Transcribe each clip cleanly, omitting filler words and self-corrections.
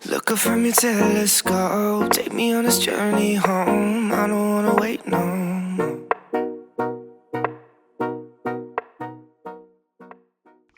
Look up from your telescope, take me on this journey home. I don't wanna wait no more.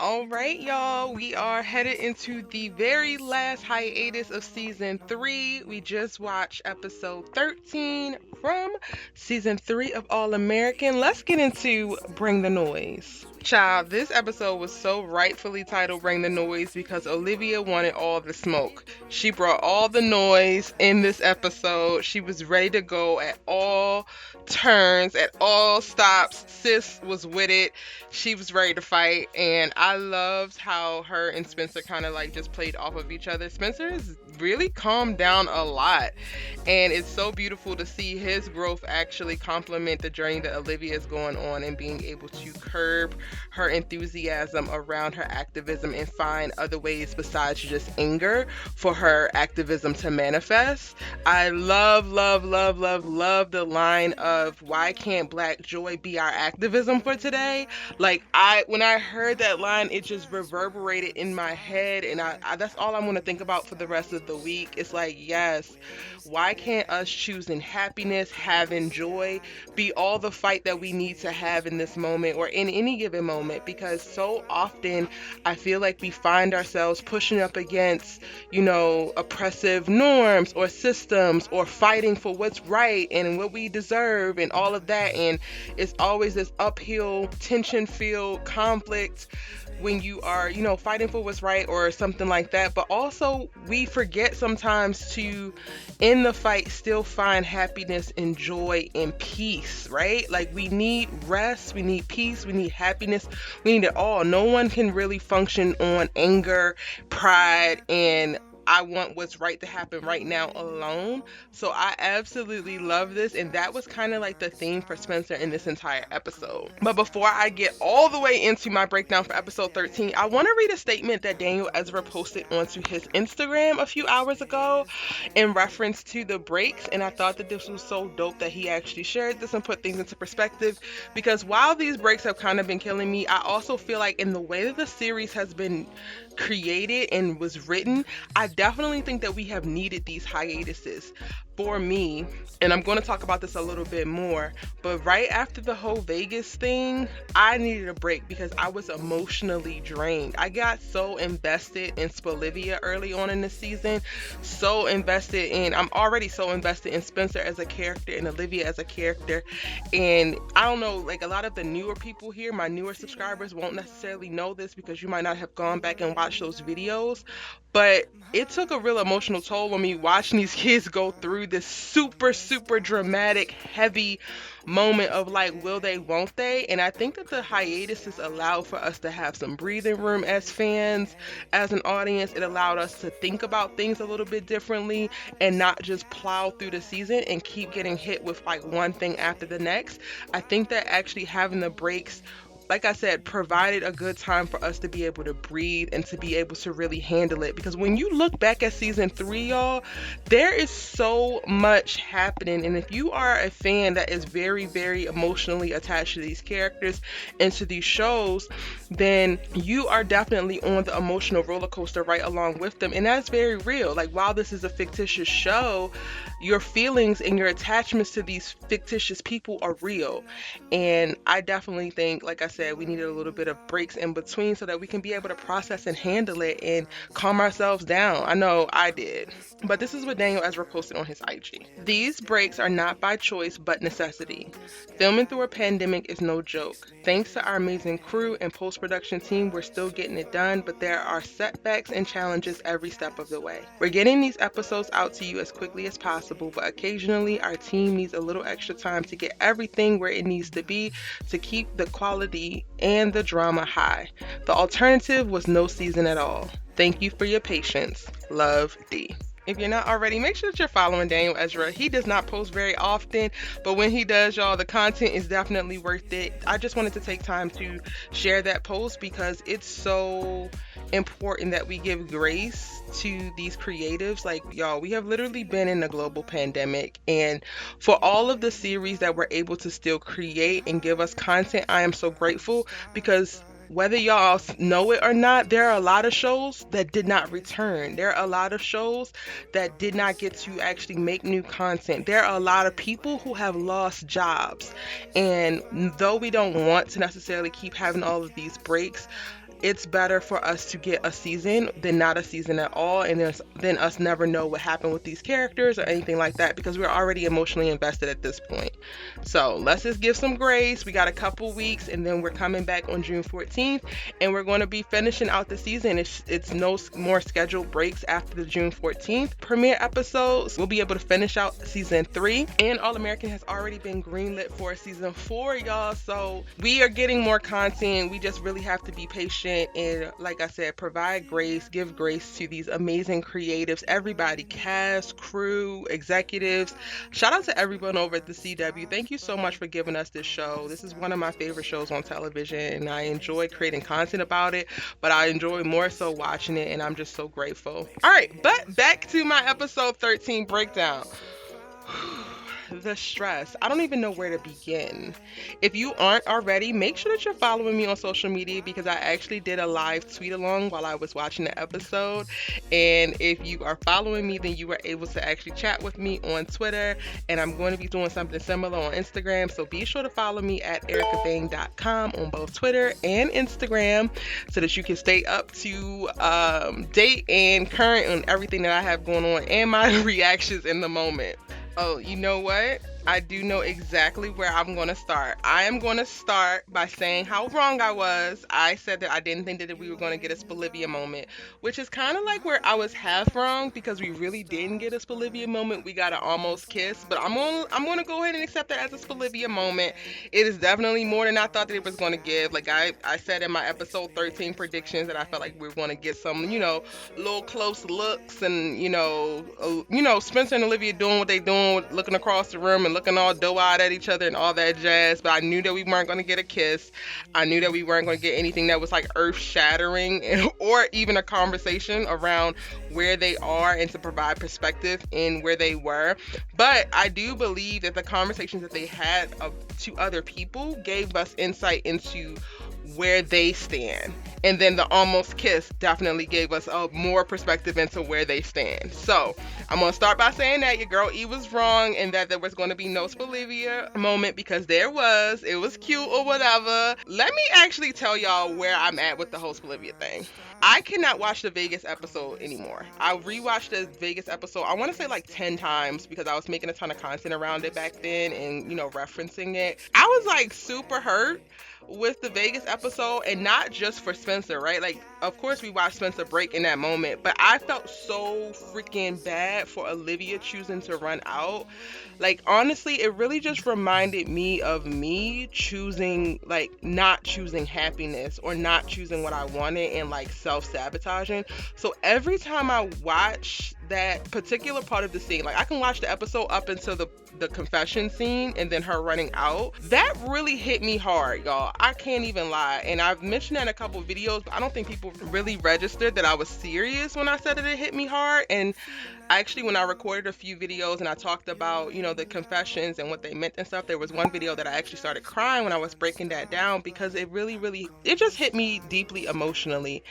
All right, y'all, we are headed into the very last hiatus of season 3. We just watched episode 13 from season 3 of All American. Let's get into Bring the Noise. Child, this episode was so rightfully titled Bring the Noise because Olivia wanted all the smoke. She brought all the noise in this episode. She was ready to go at all turns, at all stops. Sis was with it. She was ready to fight, and I loved how her and Spencer kind of like just played off of each other. Spencer has really calmed down a lot, and it's so beautiful to see his growth actually complement the journey that Olivia is going on and being able to curb her enthusiasm around her activism and find other ways besides just anger for her activism to manifest. I love, love, love, love, love the line of why can't Black joy be our activism for today? Like when I heard that line, it just reverberated in my head, and I that's all I'm gonna think about for the rest of the week. It's like, yes, why can't us choosing happiness, having joy, be all the fight that we need to have in this moment or in any given moment? Because so often I feel like we find ourselves pushing up against, oppressive norms or systems or fighting for what's right and what we deserve and all of that. And it's always this uphill, tension filled conflict when you are, fighting for what's right or something like that. But also, we forget sometimes to, in the fight, still find happiness and joy and peace, right? Like, we need rest, we need peace, we need happiness, we need it all. No one can really function on anger, pride, and I want what's right to happen right now alone. So I absolutely love this, and that was kind of like the theme for Spencer in this entire episode. But before I get all the way into my breakdown for episode 13, I want to read a statement that Daniel Ezra posted onto his Instagram a few hours ago in reference to the breaks, and I thought that this was so dope that he actually shared this and put things into perspective, because while these breaks have kind of been killing me, I also feel like in the way that the series has been created and was written, I definitely think that we have needed these hiatuses. For me, and I'm going to talk about this a little bit more, but right after the whole Vegas thing, I needed a break because I was emotionally drained. I got so invested in Spelivia early on in the season, I'm already so invested in Spencer as a character and Olivia as a character. And I don't know, like, a lot of the newer people here, my newer subscribers, won't necessarily know this because you might not have gone back and watched those videos, but it took a real emotional toll on me watching these kids go through this super, super dramatic, heavy moment of like, will they, won't they? And I think that the hiatuses allowed for us to have some breathing room as fans, as an audience. It allowed us to think about things a little bit differently and not just plow through the season and keep getting hit with like one thing after the next. I think that actually having the breaks, like I said, provided a good time for us to be able to breathe and to be able to really handle it. Because when you look back at season 3, y'all, there is so much happening. And if you are a fan that is very, very emotionally attached to these characters and to these shows, then you are definitely on the emotional roller coaster right along with them. And that's very real. Like, while this is a fictitious show, your feelings and your attachments to these fictitious people are real. And I definitely think, like I said, we needed a little bit of breaks in between so that we can be able to process and handle it and calm ourselves down. I know I did. But this is what Daniel Ezra posted on his IG. These breaks are not by choice but necessity. Filming through a pandemic is no joke. Thanks to our amazing crew and post-production team, we're still getting it done, but there are setbacks and challenges every step of the way. We're getting these episodes out to you as quickly as possible, but occasionally our team needs a little extra time to get everything where it needs to be to keep the quality and the drama high. The alternative was no season at all. Thank you for your patience. Love, D. If you're not already, make sure that you're following Daniel Ezra. He does not post very often, but when he does, y'all, the content is definitely worth it. I just wanted to take time to share that post because it's so important that we give grace to these creatives. Like, y'all, we have literally been in a global pandemic, and for all of the series that we're able to still create and give us content, I am so grateful because whether y'all know it or not, there are a lot of shows that did not return. There are a lot of shows that did not get to actually make new content. There are a lot of people who have lost jobs. And though we don't want to necessarily keep having all of these breaks, it's better for us to get a season than not a season at all, and then us never know what happened with these characters or anything like that, because we're already emotionally invested at this point. So let's just give some grace. We got a couple weeks, and then we're coming back on June 14th, and we're going to be finishing out the season. It's no more scheduled breaks after the June 14th premiere episodes. We'll be able to finish out season 3, and All American has already been greenlit for season 4, y'all. So we are getting more content. We just really have to be patient and, like I said, provide grace, give grace to these amazing creatives, everybody, cast, crew, executives. Shout out to everyone over at the CW. Thank you so much for giving us this show. This is one of my favorite shows on television, and I enjoy creating content about it, but I enjoy more so watching it, and I'm just so grateful. All right, but back to my episode 13 breakdown. The stress. I don't even know where to begin. If you aren't already, make sure that you're following me on social media, because I actually did a live tweet along while I was watching the episode. And if you are following me, then you were able to actually chat with me on Twitter. And I'm going to be doing something similar on Instagram. So be sure to follow me at ericabang.com on both Twitter and Instagram, so that you can stay up to date and current on everything that I have going on and my reactions in the moment. Oh, you know what? I do know exactly where I'm going to start. I am going to start by saying how wrong I was. I said that I didn't think that we were going to get a Spelivia moment, which is kind of like where I was half wrong, because we really didn't get a Spelivia moment. We got an almost kiss, but I'm going to go ahead and accept that as a Spelivia moment. It is definitely more than I thought that it was going to give. Like I said in my episode 13 predictions, that I felt like we were going to get some, little close looks, and Spencer and Olivia doing what they doing, looking across the room and looking all doe-eyed at each other and all that jazz. But I knew that we weren't going to get a kiss. I knew that we weren't going to get anything that was like earth-shattering or even a conversation around where they are, and to provide perspective in where they were. But I do believe that the conversations that they had to other people gave us insight into where they stand. And then the almost kiss definitely gave us more perspective into where they stand. So I'm going to start by saying that your girl E was wrong, and that there was going to be no Spelivia moment, because it was cute or whatever. Let me actually tell y'all where I'm at with the whole Spelivia thing. I cannot watch the Vegas episode anymore. I rewatched the Vegas episode, I want to say like 10 times, because I was making a ton of content around it back then and, referencing it. I was like super hurt with the Vegas episode, and not just for Spencer, right? Like, of course we watched Spencer break in that moment, but I felt so freaking bad for Olivia choosing to run out. Like, honestly, it really just reminded me of me choosing, like, not choosing happiness or not choosing what I wanted, and like self-sabotaging. So every time I watch that particular part of the scene, like I can watch the episode up until the confession scene and then her running out, that really hit me hard, y'all. I can't even lie. And I've mentioned that in a couple of videos, but I don't think people really registered that I was serious when I said that it hit me hard. And actually, when I recorded a few videos and I talked about, the confessions and what they meant and stuff, there was one video that I actually started crying when I was breaking that down, because it really, it just hit me deeply emotionally.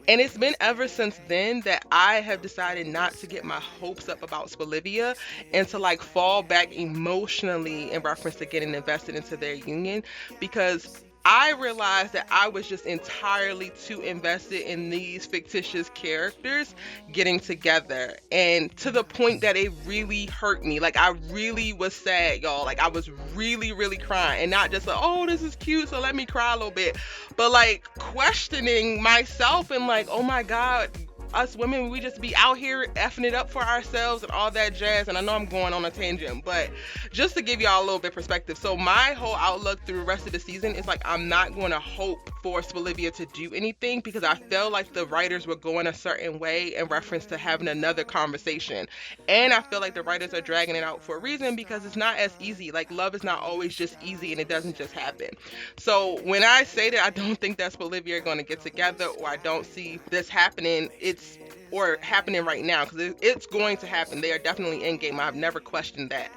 And it's been ever since then that I have decided not to get my hopes up about Spelivia, and to like fall back emotionally in reference to getting invested into their union, because I realized that I was just entirely too invested in these fictitious characters getting together, and to the point that it really hurt me. Like, I really was sad, y'all. Like, I was really crying, and not just like, oh, this is cute, so let me cry a little bit, but like questioning myself and like, oh my God, us women, we just be out here effing it up for ourselves and all that jazz. And I know I'm going on a tangent, but just to give y'all a little bit perspective. So my whole outlook through the rest of the season is like, I'm not going to hope for Spelivia to do anything, because I felt like the writers were going a certain way in reference to having another conversation. And I feel like the writers are dragging it out for a reason, because it's not as easy. Like, love is not always just easy, and it doesn't just happen. So when I say that I don't think that Spelivia are going to get together, or I don't see this happening, or happening right now, because it's going to happen. They are definitely in game. I've never questioned that.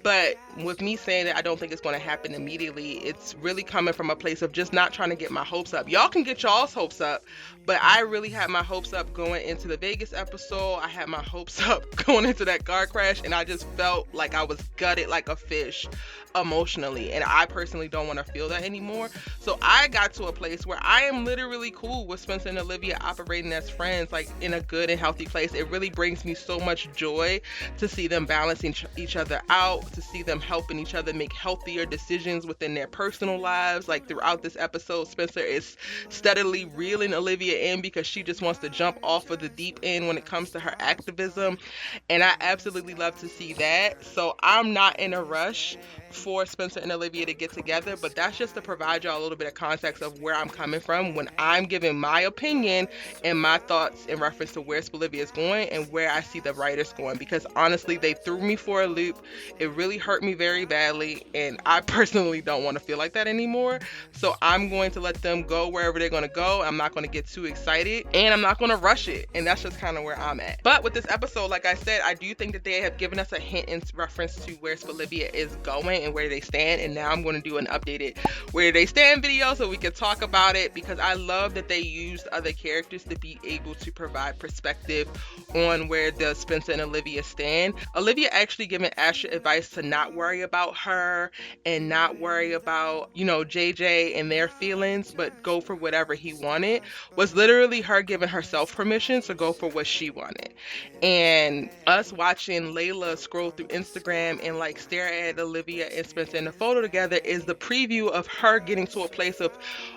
But with me saying that I don't think it's going to happen immediately, it's really coming from a place of just not trying to get my hopes up. Y'all can get y'all's hopes up, but I really had my hopes up going into the Vegas episode. I had my hopes up going into that car crash, and I just felt like I was gutted like a fish emotionally. And I personally don't want to feel that anymore. So I got to a place where I am literally cool with Spencer and Olivia operating as friends, like in a good and healthy place. It really brings me so much joy to see them balancing each other out, to see them helping each other make healthier decisions within their personal lives. Like throughout this episode, Spencer is steadily reeling Olivia in because she just wants to jump off of the deep end when it comes to her activism. And I absolutely love to see that. So I'm not in a rush for Spencer and Olivia to get together, but that's just to provide y'all a little bit of context of where I'm coming from when I'm giving my opinion and my thoughts in reference to where Spelivia is going and where I see the writers going, because honestly they threw me for a loop. It really hurt me very badly, and I personally don't want to feel like that anymore. So I'm going to let them go wherever they're going to go. I'm not going to get too excited, and I'm not going to rush it, and that's just kind of where I'm at. But with this episode, like I said, I do think that they have given us a hint in reference to where Spelivia is going and where they stand, and now I'm going to do an updated where they stand video so we can talk about it, because I love that they used other characters to be able to provide perspective on where the Spencer and Olivia stand. Olivia actually giving Asher advice to not worry about her and not worry about, JJ and their feelings, but go for whatever he wanted, was literally her giving herself permission to go for what she wanted. And us watching Layla scroll through Instagram and like stare at Olivia and Spencer in the photo together is the preview of her getting to a place of,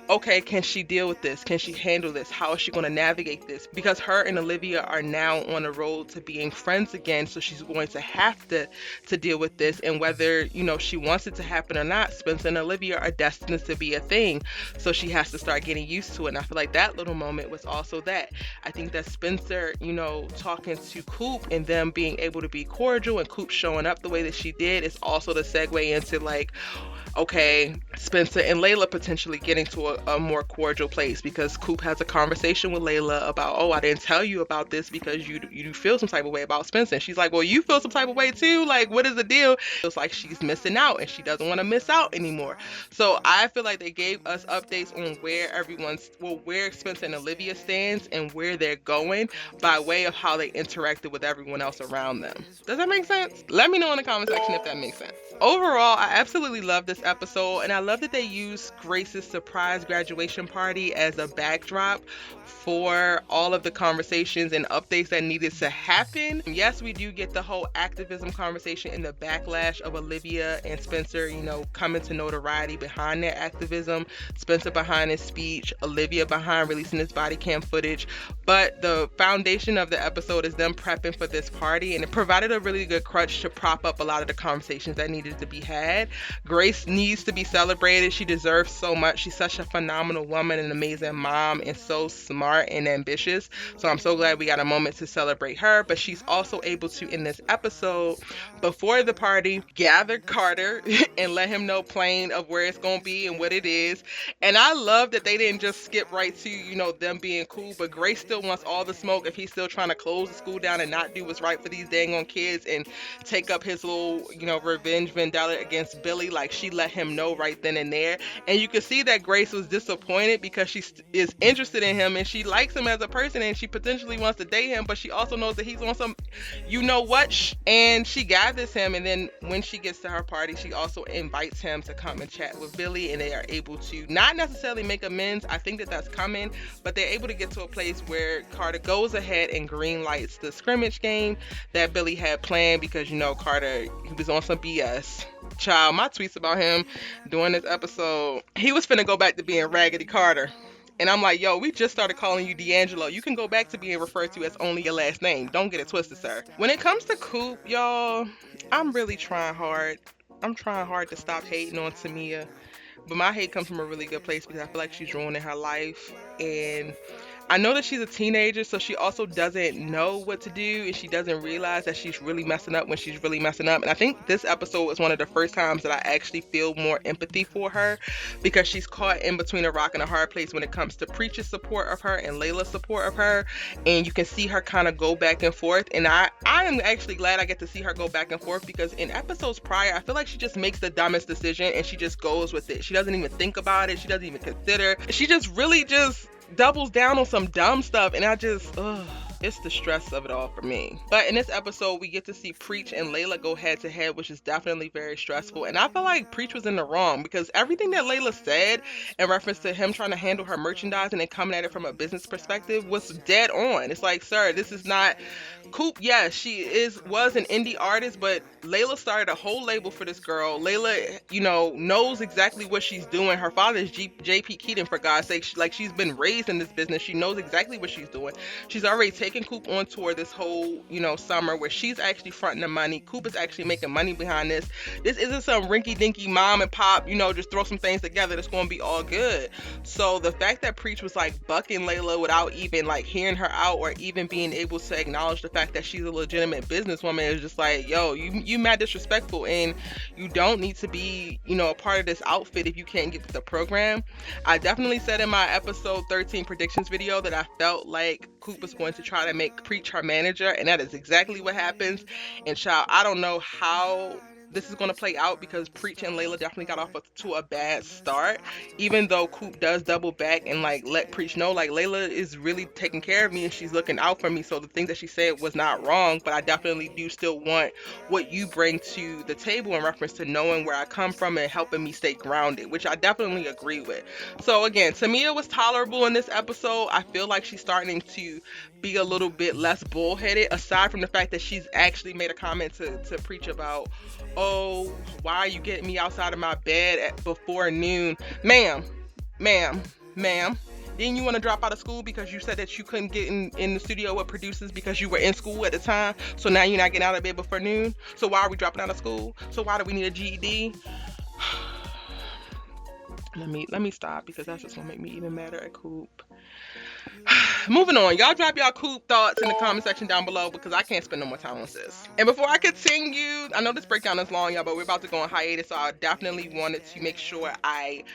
okay, can she deal with this? Can she handle this? How is she going to navigate this? Because her and Olivia are now on the road to being friends again, so she's going to have to deal with this. And whether, she wants it to happen or not, Spencer and Olivia are destined to be a thing. So she has to start getting used to it. And I feel like that little moment was also that. I think that Spencer, talking to Coop and them being able to be cordial and Coop showing up the way that she did is also the segue into like, okay, Spencer and Layla potentially getting to a more cordial place, because Coop has a conversation with Layla about, oh, I didn't tell you about this because you feel some type of way about Spencer. And she's like, well, you feel some type of way too. Like, what is the deal? It's like she's missing out and she doesn't want to miss out anymore. So I feel like they gave us updates on where Spencer and Olivia stands and where they're going by way of how they interacted with everyone else around them. Does that make sense? Let me know in the comment section if that makes sense. Overall, I absolutely love this episode, and I love that they used Grace's surprise graduation party as a backdrop for all of the conversations and updates that needed to happen. Yes, we do get the whole activism conversation and the backlash of Olivia and Spencer, coming to notoriety behind their activism. Spencer behind his speech, Olivia behind releasing his body cam footage. But the foundation of the episode is them prepping for this party, and it provided a really good crutch to prop up a lot of the conversations that needed to be had. Grace needs to be celebrated. She deserves so much. She's such a phenomenal woman, an amazing mom, and so smart and ambitious. So I'm so glad we got a moment to celebrate her. But she's also able to, in this episode, before the party, gather Carter and let him know plain of where it's going to be and what it is. And I love that they didn't just skip right to, them being cool, but Grace still wants all the smoke if he's still trying to close the school down and not do what's right for these dang on kids and take up his little, revenge vendetta against Billy. Like, she let him know right then and there. And you can see that Grace was disappointed because she is interested in him and she likes him as a person and she potentially wants to date him, but she also knows that he's on some and she gathers him. And then when she gets to her party, she also invites him to come and chat with Billy, and they are able to not necessarily make amends. I think that that's coming, but they're able to get to a place where Carter goes ahead and green lights the scrimmage game that Billy had planned, because Carter, he was on some BS. Child, my tweets about him during this episode, he was finna go back to being Raggedy Carter. And I'm like, yo, we just started calling you D'Angelo. You can go back to being referred to as only your last name. Don't get it twisted, sir. When it comes to Coop, y'all, I'm really trying hard. I'm trying hard to stop hating on Tamia. But my hate comes from a really good place because I feel like she's ruining her life. And I know that she's a teenager, so she also doesn't know what to do, and she doesn't realize that she's really messing up when she's really messing up. And I think this episode was one of the first times that I actually feel more empathy for her, because she's caught in between a rock and a hard place when it comes to Preach's support of her and Layla's support of her. And you can see her kind of go back and forth. And I am actually glad I get to see her go back and forth, because in episodes prior, I feel like she just makes the dumbest decision and she just goes with it. She doesn't even think about it. She doesn't even consider. She just really just doubles down on some dumb stuff, and I just, it's the stress of it all for me. But in this episode, we get to see Preach and Layla go head to head, which is definitely very stressful. And I feel like Preach was in the wrong, because everything that Layla said in reference to him trying to handle her merchandising and coming at it from a business perspective was dead on. It's like, sir, this is not Coop. Yes, she was an indie artist, but Layla started a whole label for this girl. Layla, knows exactly what she's doing. Her father is JP Keating, for God's sake. She's been raised in this business. She knows exactly what she's doing. She's already taken Coop on tour this whole, summer, where she's actually fronting the money. Coop is actually making money behind this. This isn't some rinky-dinky mom and pop, just throw some things together that's going to be all good. So the fact that Preach was like bucking Layla without even like hearing her out, or even being able to acknowledge the fact that she's a legitimate businesswoman, is just like, yo, you mad disrespectful, and you don't need to be, a part of this outfit if you can't get with the program. I definitely said in my episode 13 predictions video that I felt like Coop was going to try to make Preach her manager, and that is exactly what happens. And child, I don't know how this is going to play out, because Preach and Layla definitely got off to a bad start, even though Coop does double back and like let Preach know like Layla is really taking care of me and she's looking out for me, so the thing that she said was not wrong, but I definitely do still want what you bring to the table in reference to knowing where I come from and helping me stay grounded, which I definitely agree with. So again, Tamia was tolerable in this episode. I feel like she's starting to be a little bit less bullheaded, aside from the fact that she's actually made a comment to Preach about, oh, why are you getting me outside of my bed before noon? Ma'am. Didn't you want to drop out of school because you said that you couldn't get in the studio with producers because you were in school at the time? So now you're not getting out of bed before noon? So why are we dropping out of school? So why do we need a GED? Let me stop, because that's just gonna make me even madder at Coop. Moving on, y'all drop y'all Coop thoughts in the comment section down below, because I can't spend no more time on this. And before I continue, I know this breakdown is long, y'all, but we're about to go on hiatus, so I definitely wanted to make sure I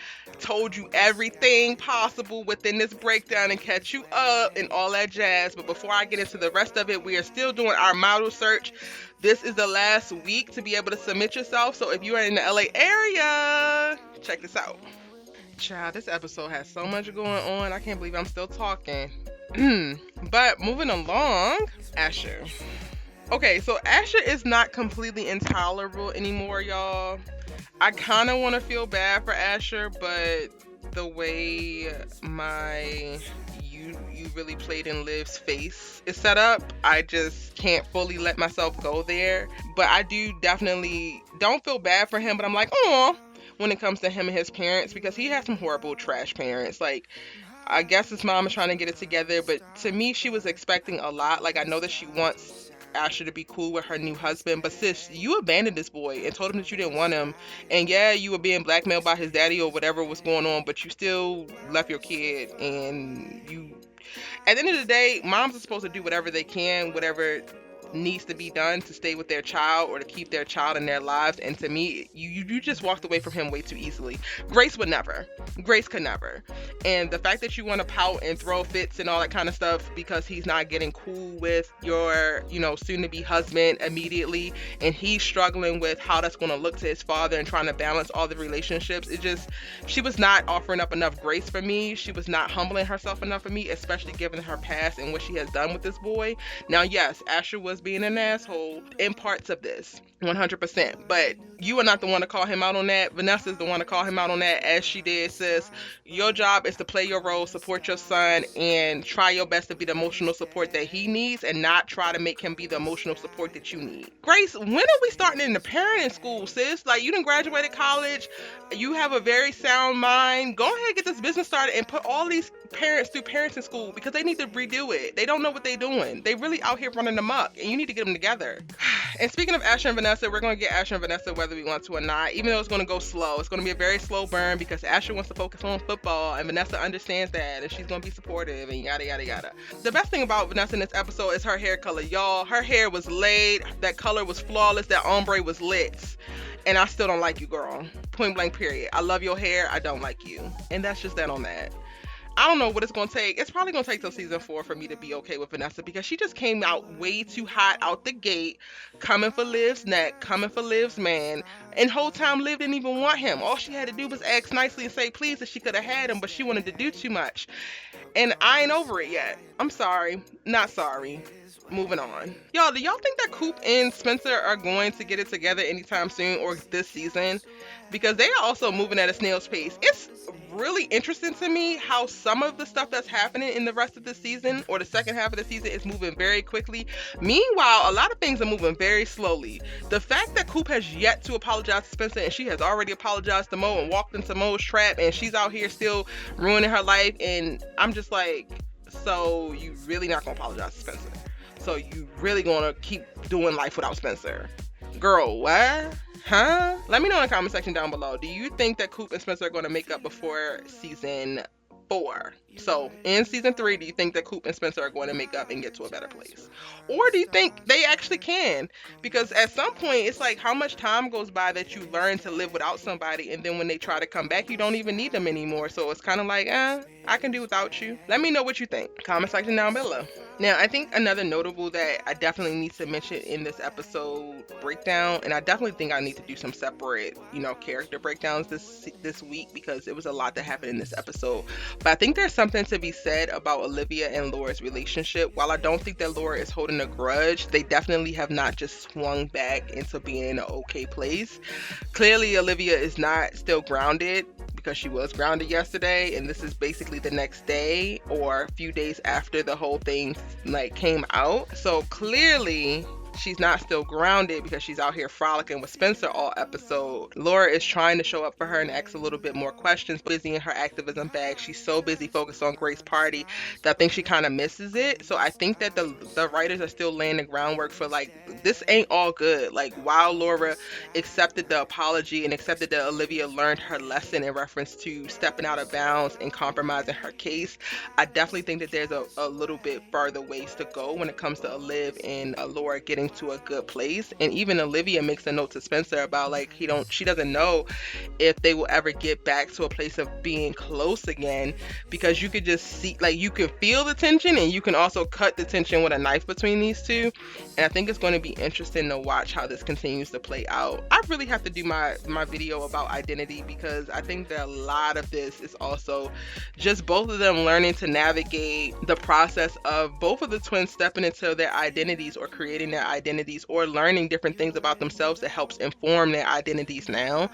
told you everything possible within this breakdown and catch you up and all that jazz. But before I get into the rest of it, we are still doing our model search. This is the last week to be able to submit yourself, so if you are in the LA area, check this out. Child, this episode has so much going on. I can't believe I'm still talking. But moving along, Asher. Okay, so Asher is not completely intolerable anymore, y'all. I kind of want to feel bad for Asher, but the way my you really played in Liv's face is set up, I just can't fully let myself go there. But I do definitely don't feel bad for him, but I'm like, oh, when it comes to him and his parents, because he has some horrible trash parents. Like, I guess his mom is trying to get it together, but to me, she was expecting a lot. Like, I know that she wants Asher to be cool with her new husband, but sis, you abandoned this boy and told him that you didn't want him. And yeah, you were being blackmailed by his daddy or whatever was going on, but you still left your kid. And you, at the end of the day, moms are supposed to do whatever they can, whatever needs to be done to stay with their child or to keep their child in their lives. And to me, you just walked away from him way too easily. Grace could never. And the fact that you want to pout and throw fits and all that kind of stuff because he's not getting cool with your, soon to be husband immediately, and he's struggling with how that's going to look to his father and trying to balance all the relationships. She was not offering up enough grace for me. She was not humbling herself enough for me, especially given her past and what she has done with this boy. Now, yes, Asher was being an asshole in parts of this, 100%, but you are not the one to call him out on that. Vanessa's the one to call him out on that, as she did, sis. Your job is to play your role, support your son, and try your best to be the emotional support that he needs, and not try to make him be the emotional support that you need. Grace, when are we starting in the parenting school, sis? Like, you done graduated college, you have a very sound mind. Go ahead and get this business started and put all these parents through parenting school, because they need to redo it. They don't know what they're doing. They really out here running amok, and you need to get them together. And speaking of Asher and Vanessa, we're going to get Asher and Vanessa whether we want to or not, even though it's going to go slow. It's going to be a very slow burn because Asher wants to focus on football and Vanessa understands that and she's going to be supportive and yada, yada, yada. The best thing about Vanessa in this episode is her hair color. Y'all, her hair was laid. That color was flawless. That ombre was lit. And I still don't like you, girl. Point blank, period. I love your hair. I don't like you. And that's just that on that. I don't know what it's going to take. It's probably going to take till season 4 for me to be okay with Vanessa because she just came out way too hot out the gate, coming for Liv's neck, coming for Liv's man. And whole time Liv didn't even want him. All she had to do was ask nicely and say please if she could have had him, but she wanted to do too much. And I ain't over it yet. I'm sorry. Not sorry. Moving on. Y'all, do y'all think that Coop and Spencer are going to get it together anytime soon or this season? Because they are also moving at a snail's pace. It's really interesting to me how some of the stuff that's happening in the rest of the season or the second half of the season is moving very quickly. Meanwhile, a lot of things are moving very slowly. The fact that Coop has yet to apologize to Spencer and she has already apologized to Mo and walked into Mo's trap and she's out here still ruining her life, and I'm just like, so you really not gonna apologize to Spencer? So you really gonna keep doing life without Spencer? Girl, what? Huh? Let me know in the comment section down below. Do you think that Coop and Spencer are going to make up before season 4? So in season 3, do you think that Coop and Spencer are going to make up and get to a better place? Or do you think they actually can? Because at some point, it's like how much time goes by that you learn to live without somebody, and then when they try to come back, you don't even need them anymore. So it's kind of like, I can do without you. Let me know what you think. Comment section down below. Now, I think another notable that I definitely need to mention in this episode breakdown, and I definitely think I need to do some separate, character breakdowns this week because it was a lot that happened in this episode. But I think there's something to be said about Olivia and Laura's relationship. While I don't think that Laura is holding a grudge, they definitely have not just swung back into being in an okay place. Clearly, Olivia is not still grounded because she was grounded yesterday, and this is basically the next day or a few days after the whole thing came out. So clearly she's not still grounded because she's out here frolicking with Spencer all episode. Laura is trying to show up for her and ask a little bit more questions, busy in her activism bag. She's so busy focused on Grace's party that I think she kind of misses it. So I think that the writers are still laying the groundwork for this ain't all good. While Laura accepted the apology and accepted that Olivia learned her lesson in reference to stepping out of bounds and compromising her case, I definitely think that there's a little bit further ways to go when it comes to Olive and Laura getting to a good place. And even Olivia makes a note to Spencer about she doesn't know if they will ever get back to a place of being close again, because you could just see, you can feel the tension and you can also cut the tension with a knife between these two. And I think it's going to be interesting to watch how this continues to play out. I really have to do my video about identity because I think that a lot of this is also just both of them learning to navigate the process of both of the twins stepping into their identities or creating their identities or learning different things about themselves that helps inform their identities now.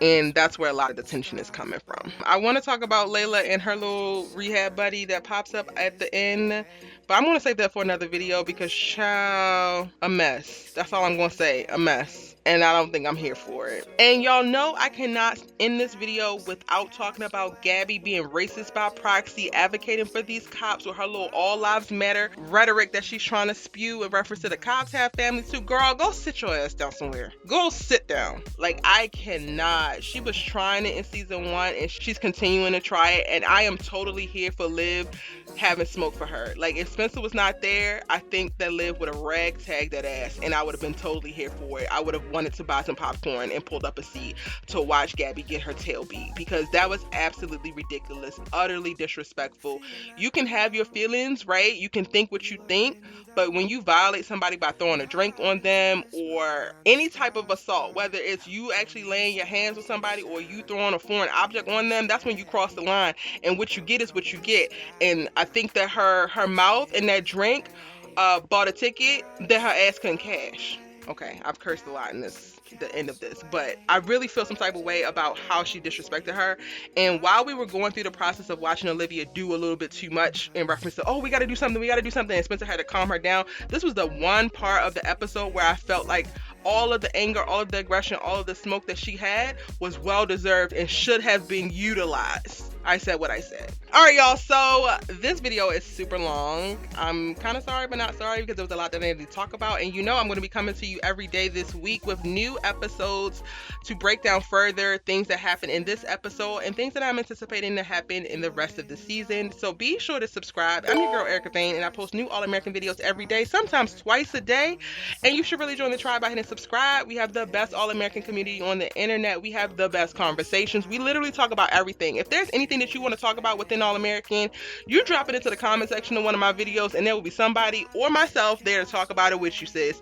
And that's where a lot of the tension is coming from. I want to talk about Layla and her little rehab buddy that pops up at the end, but I'm going to save that for another video because child, a mess. That's all I'm going to say, a mess. And I don't think I'm here for it. And y'all know I cannot end this video without talking about Gabby being racist by proxy, advocating for these cops with her little all lives matter rhetoric that she's trying to spew in reference to the cops have families too. Girl, go sit your ass down somewhere. Go sit down. I cannot. She was trying it in season 1 and she's continuing to try it. And I am totally here for Liv having smoke for her. If Spencer was not there, I think that Liv would have ragtagged that ass and I would have been totally here for it. I would have wanted to buy some popcorn and pulled up a seat to watch Gabby get her tail beat because that was absolutely ridiculous, utterly disrespectful. You can have your feelings, right? You can think what you think, but when you violate somebody by throwing a drink on them or any type of assault, whether it's you actually laying your hands on somebody or you throwing a foreign object on them, that's when you cross the line, and what you get is what you get. And I think that her mouth and that drink bought a ticket that her ass couldn't cash. Okay, I've cursed a lot in the end of this, but I really feel some type of way about how she disrespected her. And while we were going through the process of watching Olivia do a little bit too much in reference to, we got to do something, and Spencer had to calm her down, this was the one part of the episode where I felt like all of the anger, all of the aggression, all of the smoke that she had was well deserved and should have been utilized. I said what I said. All right, y'all. So this video is super long. I'm kind of sorry, but not sorry because there was a lot that I needed to talk about. And I'm going to be coming to you every day this week with new episodes to break down further things that happen in this episode and things that I'm anticipating to happen in the rest of the season. So be sure to subscribe. I'm your girl, Erica Vane, and I post new All American videos every day, sometimes twice a day. And you should really join the tribe by hitting subscribe. We have the best All American community on the internet. We have the best conversations. We literally talk about everything. If there's anything that you want to talk about within All American, you drop it into the comment section of one of my videos, and there will be somebody or myself there to talk about it with you, sis.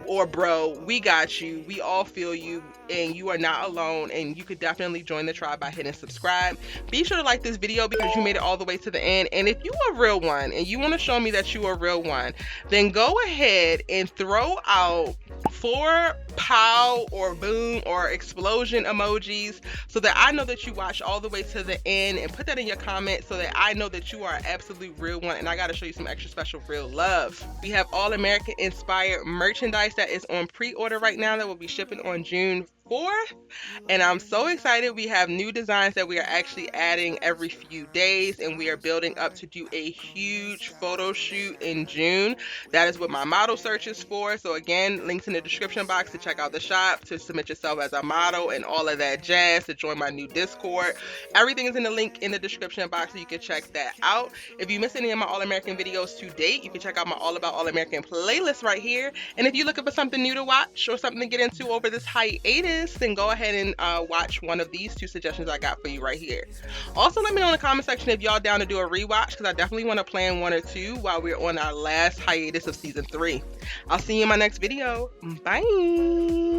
Or bro, we got you. We all feel you, and you are not alone. And you could definitely join the tribe by hitting subscribe. Be sure to like this video because you made it all the way to the end. And if you are a real one and you want to show me that you are a real one, then go ahead and throw out 4 pow or boom or explosion emojis so that I know that you watched all the way to the end, and put that in your comment so that I know that you are an absolute real one, and I got to show you some extra special real love. We have All American inspired merchandise that is on pre-order right now that will be shipping on June 4th, and I'm so excited. We have new designs that we are actually adding every few days, and we are building up to do a huge photo shoot in June. That is what my model search is for. So again, links in the description box to check out the shop, to submit yourself as a model and all of that jazz, to join my new Discord. Everything is in the link in the description box, so you can check that out. If you missed any of my All American videos to date, you can check out my All About All American playlist right here. And if you're looking for something new to watch or something to get into over this hiatus, then go ahead and watch one of these 2 suggestions I got for you right here. Also, let me know in the comment section if y'all down to do a rewatch, because I definitely want to plan 1 or 2 while we're on our last hiatus of season 3. I'll see you in my next video. Bye.